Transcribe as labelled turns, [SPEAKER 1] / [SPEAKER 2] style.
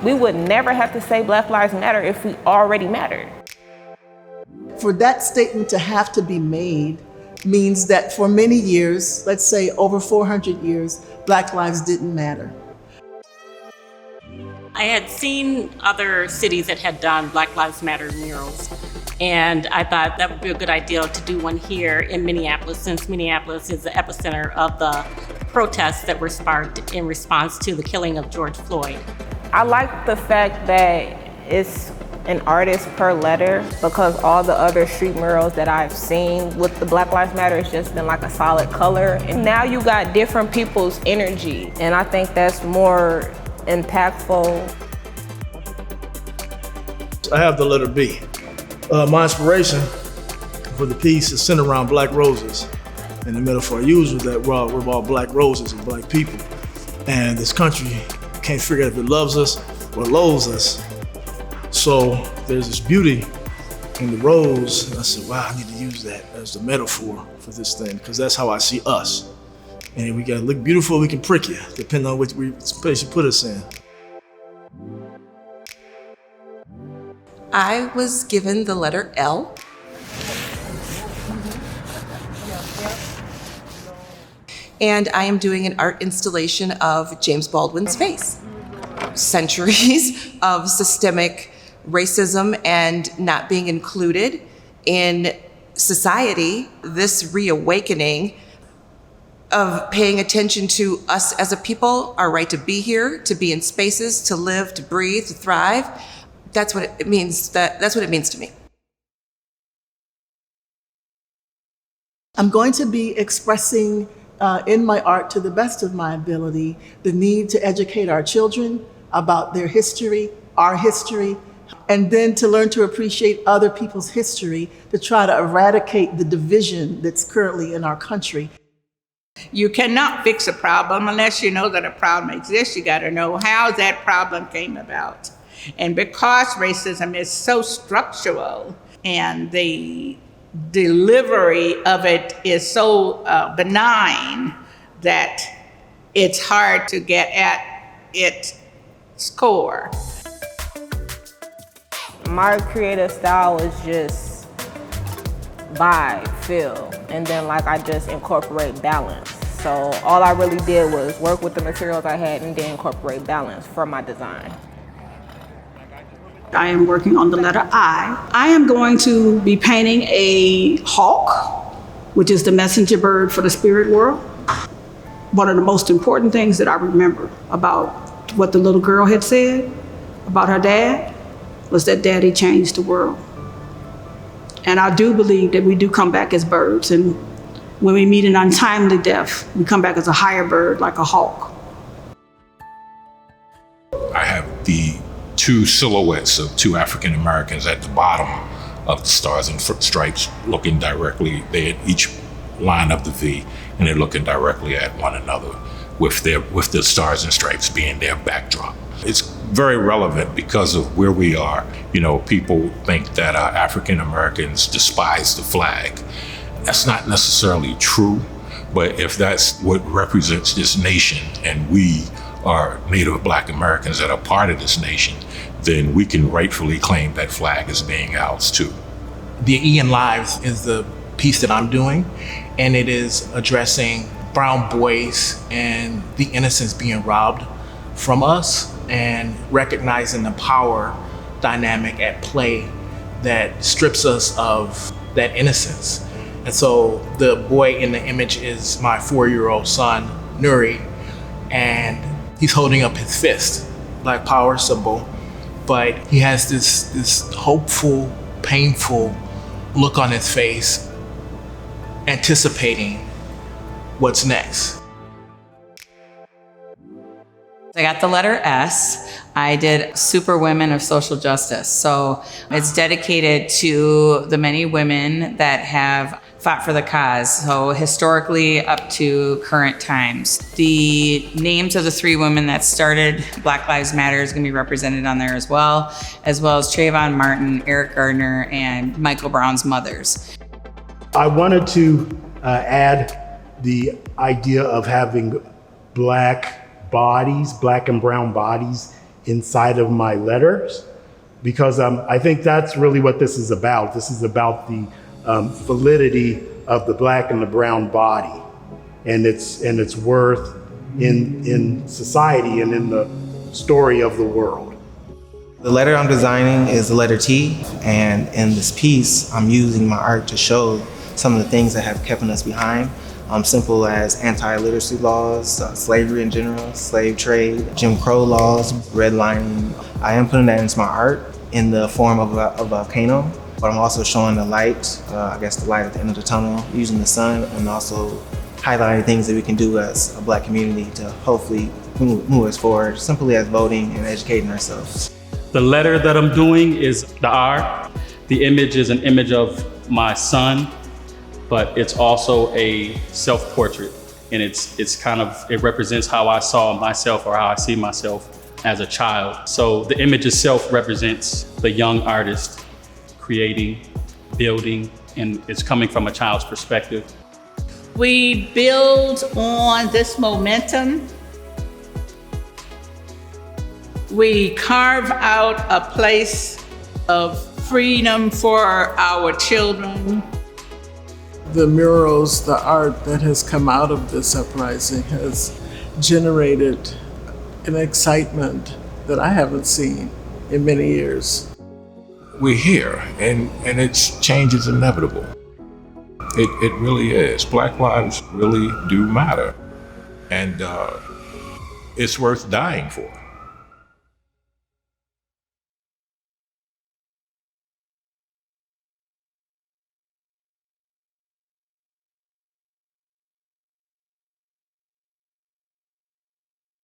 [SPEAKER 1] We would never have to say Black Lives Matter if we already mattered.
[SPEAKER 2] For that statement to have to be made means that for many years, let's say over 400 years, Black lives didn't matter.
[SPEAKER 3] I had seen other cities that had done Black Lives Matter murals, and I thought that would be a good idea to do one here in Minneapolis, since Minneapolis is the epicenter of the protests that were sparked in response to the killing of George Floyd.
[SPEAKER 1] I like the fact that it's an artist per letter, because all the other street murals that I've seen with the Black Lives Matter, it's just been like a solid color. And now you got different people's energy, and I think that's more impactful.
[SPEAKER 4] I have the letter B. My inspiration for the piece is centered around black roses. And the metaphor I use was that we're all black roses and black people. And this country can't figure out if it loves us or loathes us. So there's this beauty in the rose. And I said, wow, I need to use that as the metaphor for this thing, because that's how I see us. And we gotta look beautiful, we can prick you, depending on which place you put us in.
[SPEAKER 5] I was given the letter L. And I am doing an art installation of James Baldwin's face. Centuries of systemic racism and not being included in society, this reawakening of paying attention to us as a people, our right to be here, to be in spaces, to live, to breathe, to thrive. That's what it means. That's what it means to me.
[SPEAKER 2] I'm going to be expressing in my art, to the best of my ability, the need to educate our children about their history, our history, and then to learn to appreciate other people's history, to try to eradicate the division that's currently in our country.
[SPEAKER 6] You cannot fix a problem unless you know that a problem exists. You got to know how that problem came about. And because racism is so structural and the delivery of it is so benign that it's hard to get at its core.
[SPEAKER 1] My creative style is just vibe, feel, and then I just incorporate balance. So all I really did was work with the materials I had and then incorporate balance for my design.
[SPEAKER 7] I am working on the letter I. I am going to be painting a hawk, which is the messenger bird for the spirit world. One of the most important things that I remember about what the little girl had said about her dad was that daddy changed the world. And I do believe that we do come back as birds, and when we meet an untimely death, we come back as a higher bird, like a hawk.
[SPEAKER 8] I have the two silhouettes of two African Americans at the bottom of the Stars and Stripes looking directly. They each line up the V, and they're looking directly at one another with the Stars and Stripes being their backdrop. It's very relevant because of where we are. You know, people think that African Americans despise the flag. That's not necessarily true, but if that's what represents this nation and we are Native Black Americans that are part of this nation, then we can rightfully claim that flag as being ours too.
[SPEAKER 9] The E in Lives is the piece that I'm doing, and it is addressing brown boys and the innocence being robbed from us and recognizing the power dynamic at play that strips us of that innocence. And so the boy in the image is my 4-year-old son, Nuri, and he's holding up his fist, Black Power symbol, but he has this hopeful, painful look on his face, anticipating what's next.
[SPEAKER 10] I got the letter S. I did Superwomen of Social Justice. So it's dedicated to the many women that have fought for the cause. So historically up to current times. The names of the 3 women that started Black Lives Matter is gonna be represented on there as well as Trayvon Martin, Eric Gardner, and Michael Brown's mothers.
[SPEAKER 11] I wanted to add the idea of having black bodies, black and brown bodies inside of my letters, because I think that's really what this is about. This is about the validity of the Black and the brown body, and its worth in society and in the story of the world.
[SPEAKER 12] The letter I'm designing is the letter T, and in this piece, I'm using my art to show some of the things that have kept us behind. Simple as anti-literacy laws, slavery in general, slave trade, Jim Crow laws, redlining. I am putting that into my art in the form of a volcano, but I'm also showing the light, I guess the light at the end of the tunnel, using the sun, and also highlighting things that we can do as a Black community to hopefully move us forward, simply as voting and educating ourselves.
[SPEAKER 13] The letter that I'm doing is the R. The image is an image of my son, but it's also a self-portrait, and it represents how I saw myself or how I see myself as a child. So the image itself represents the young artist creating, building, and it's coming from a child's perspective.
[SPEAKER 6] We build on this momentum. We carve out a place of freedom for our children.
[SPEAKER 2] The murals, the art that has come out of this uprising has generated an excitement that I haven't seen in many years.
[SPEAKER 8] We're here, and change is inevitable. It really is. Black lives really do matter, and it's worth dying for.